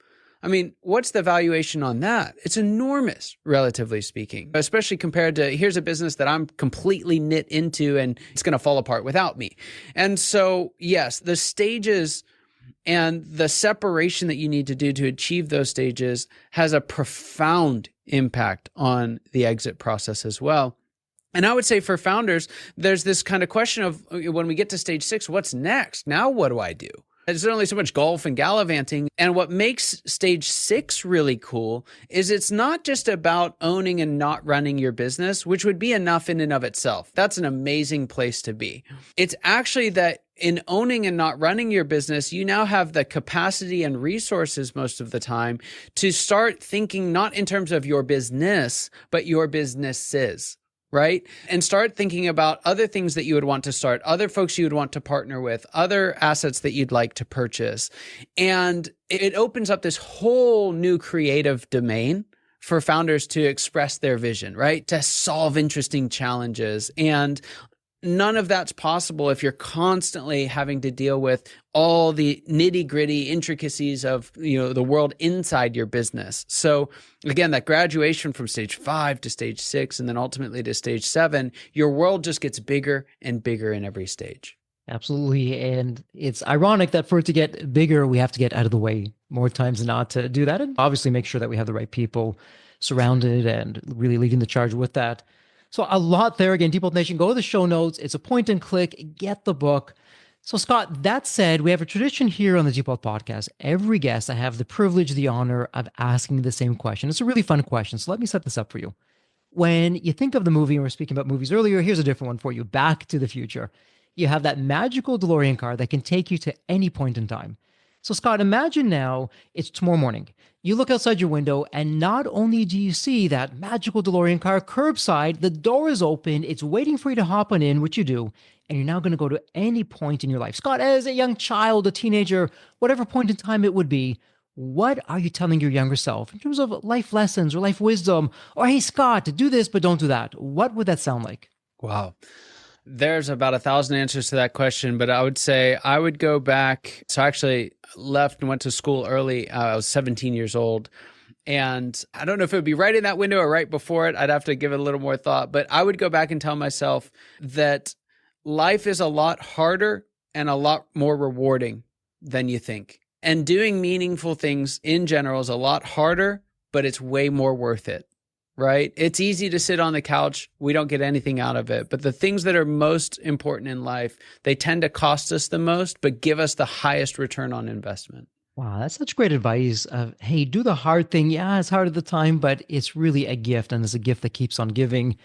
I mean, what's the valuation on that? It's enormous, relatively speaking, especially compared to here's a business that I'm completely knit into and it's going to fall apart without me. And so, yes, the stages and the separation that you need to do to achieve those stages has a profound impact on the exit process as well. And I would say for founders, there's this kind of question of when we get to stage 6, what's next? Now, what do I do? There's only so much golf and gallivanting. And what makes stage 6 really cool is it's not just about owning and not running your business, which would be enough in and of itself. That's an amazing place to be. It's actually that in owning and not running your business, you now have the capacity and resources most of the time to start thinking not in terms of your business, but your businesses. Right? And start thinking about other things that you would want to start, other folks you would want to partner with, other assets that you'd like to purchase. And it opens up this whole new creative domain for founders to express their vision, right? To solve interesting challenges. And none of that's possible if you're constantly having to deal with all the nitty-gritty intricacies of, the world inside your business. So again, that graduation from stage 5 to stage 6 and then ultimately to stage 7, your world just gets bigger and bigger in every stage. Absolutely. And it's ironic that for it to get bigger, we have to get out of the way more times than not to do that. And obviously make sure that we have the right people surrounded and really leading the charge with that. So a lot there. Again, Deep Wealth Nation, go to the show notes. It's a point and click, get the book. So Scott, that said, we have a tradition here on the Deep Wealth Podcast. Every guest, I have the privilege, the honor of asking the same question. It's a really fun question. So let me set this up for you. When you think of the movie, and we were speaking about movies earlier, here's a different one for you, Back to the Future. You have that magical DeLorean car that can take you to any point in time. So Scott, imagine now it's tomorrow morning. You look outside your window and not only do you see that magical DeLorean car curbside, the door is open, it's waiting for you to hop on in, which you do, and you're now going to go to any point in your life. Scott, as a young child, a teenager, whatever point in time it would be, what are you telling your younger self in terms of life lessons or life wisdom? Or, hey, Scott, do this, but don't do that. What would that sound like? Wow. There's about 1,000 answers to that question, but I would say I would go back. So I actually left and went to school early. I was 17 years old. And I don't know if it would be right in that window or right before it. I'd have to give it a little more thought. But I would go back and tell myself that life is a lot harder and a lot more rewarding than you think. And doing meaningful things in general is a lot harder, but it's way more worth it. Right? It's easy to sit on the couch. We don't get anything out of it. But the things that are most important in life, they tend to cost us the most, but give us the highest return on investment. Wow, that's such great advice of, hey, do the hard thing. Yeah, it's hard at the time, but it's really a gift, and it's a gift that keeps on giving.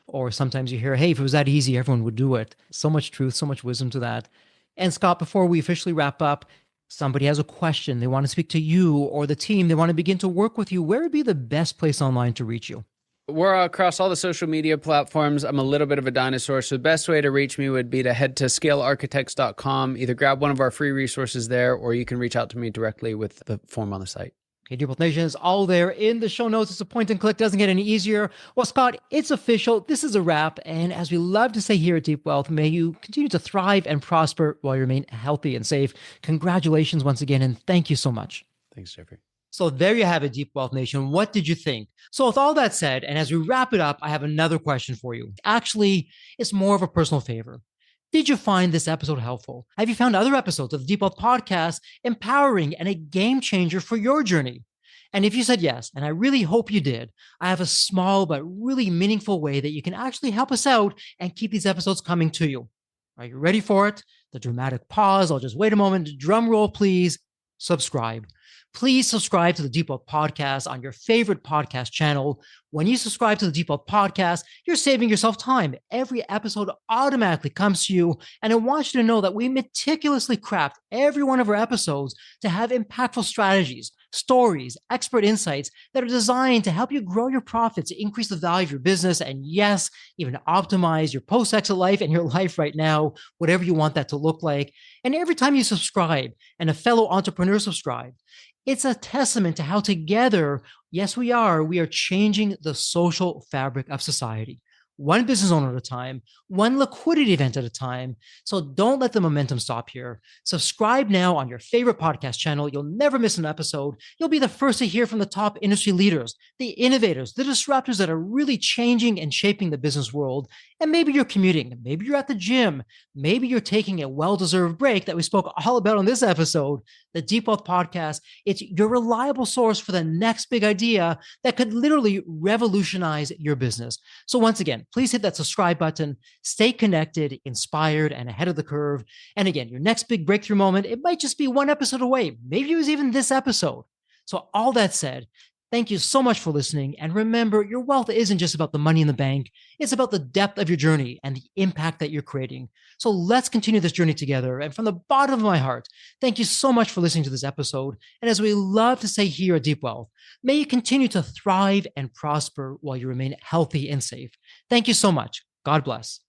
Or sometimes you hear, hey, if it was that easy, everyone would do it. So much truth, so much wisdom to that. And Scott, before we officially wrap up, somebody has a question, they want to speak to you or the team, they want to begin to work with you, where would be the best place online to reach you? We're across all the social media platforms. I'm a little bit of a dinosaur, so the best way to reach me would be to head to scalearchitects.com, either grab one of our free resources there, or you can reach out to me directly with the form on the site. Okay, Deep Wealth Nation is all there in the show notes. It's a point and click, doesn't get any easier. Well, Scott, it's official. This is a wrap. And as we love to say here at Deep Wealth, may you continue to thrive and prosper while you remain healthy and safe. Congratulations once again, and thank you so much. Thanks, Jeffrey. So there you have it, Deep Wealth Nation. What did you think? So with all that said, and as we wrap it up, I have another question for you. Actually, it's more of a personal favor. Did you find this episode helpful? Have you found other episodes of the Deep Wealth Podcast empowering and a game changer for your journey? And if you said yes, and I really hope you did, I have a small but really meaningful way that you can actually help us out and keep these episodes coming to you. Are you ready for it? The dramatic pause. I'll just wait a moment. Drum roll, please. Subscribe. Please subscribe to the Deep Wealth Podcast on your favorite podcast channel. When you subscribe to the Deep Wealth Podcast, you're saving yourself time. Every episode automatically comes to you. And I want you to know that we meticulously craft every one of our episodes to have impactful strategies, stories, expert insights that are designed to help you grow your profits, increase the value of your business, and yes, even optimize your post-exit life and your life right now, whatever you want that to look like. And every time you subscribe and a fellow entrepreneur subscribes, it's a testament to how together, yes, we are changing the social fabric of society. One business owner at a time, one liquidity event at a time. So don't let the momentum stop here. Subscribe now on your favorite podcast channel. You'll never miss an episode. You'll be the first to hear from the top industry leaders, the innovators, the disruptors that are really changing and shaping the business world. And maybe you're commuting, maybe you're at the gym, maybe you're taking a well-deserved break that we spoke all about on this episode. The Deep Wealth Podcast, it's your reliable source for the next big idea that could literally revolutionize your business. So once again, please hit that subscribe button, stay connected, inspired, and ahead of the curve. And again, your next big breakthrough moment, it might just be one episode away. Maybe it was even this episode. So all that said, thank you so much for listening. And remember, your wealth isn't just about the money in the bank. It's about the depth of your journey and the impact that you're creating. So let's continue this journey together. And from the bottom of my heart, thank you so much for listening to this episode. And as we love to say here at Deep Wealth, may you continue to thrive and prosper while you remain healthy and safe. Thank you so much. God bless.